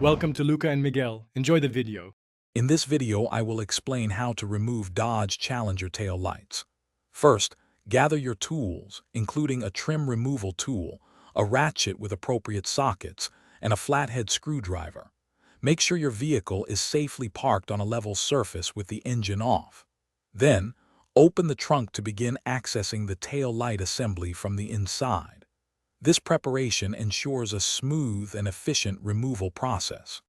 Welcome to Luca and Miguel. Enjoy the video. In this video, I will explain how to remove Dodge Challenger tail lights. First, gather your tools, including a trim removal tool, a ratchet with appropriate sockets, and a flathead screwdriver. Make sure your vehicle is safely parked on a level surface with the engine off. Then, open the trunk to begin accessing the tail light assembly from the inside. This preparation ensures a smooth and efficient removal process.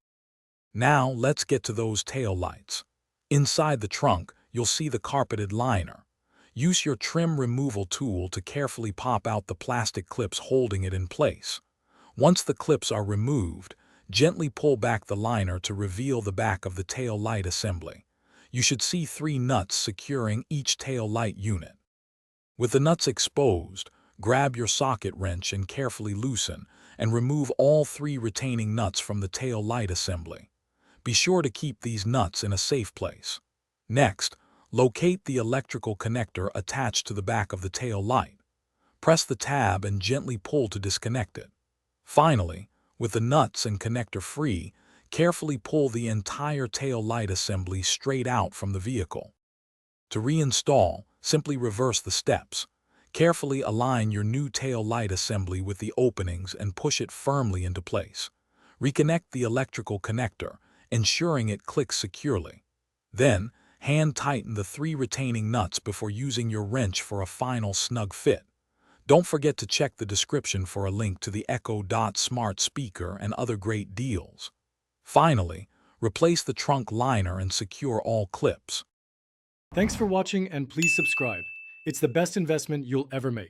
Now, let's get to those tail lights. Inside the trunk, you'll see the carpeted liner. Use your trim removal tool to carefully pop out the plastic clips holding it in place. Once the clips are removed, gently pull back the liner to reveal the back of the tail light assembly. You should see 3 nuts securing each tail light unit. With the nuts exposed, grab your socket wrench and carefully loosen and remove all 3 retaining nuts from the tail light assembly. Be sure to keep these nuts in a safe place. Next, locate the electrical connector attached to the back of the tail light. Press the tab and gently pull to disconnect it. Finally, with the nuts and connector free, carefully pull the entire tail light assembly straight out from the vehicle. To reinstall, simply reverse the steps. Carefully align your new tail light assembly with the openings and push it firmly into place. Reconnect the electrical connector, ensuring it clicks securely. Then, hand tighten the 3 retaining nuts before using your wrench for a final snug fit. Don't forget to check the description for a link to the Echo Dot smart speaker and other great deals. Finally, replace the trunk liner and secure all clips. Thanks for watching and please subscribe. It's the best investment you'll ever make.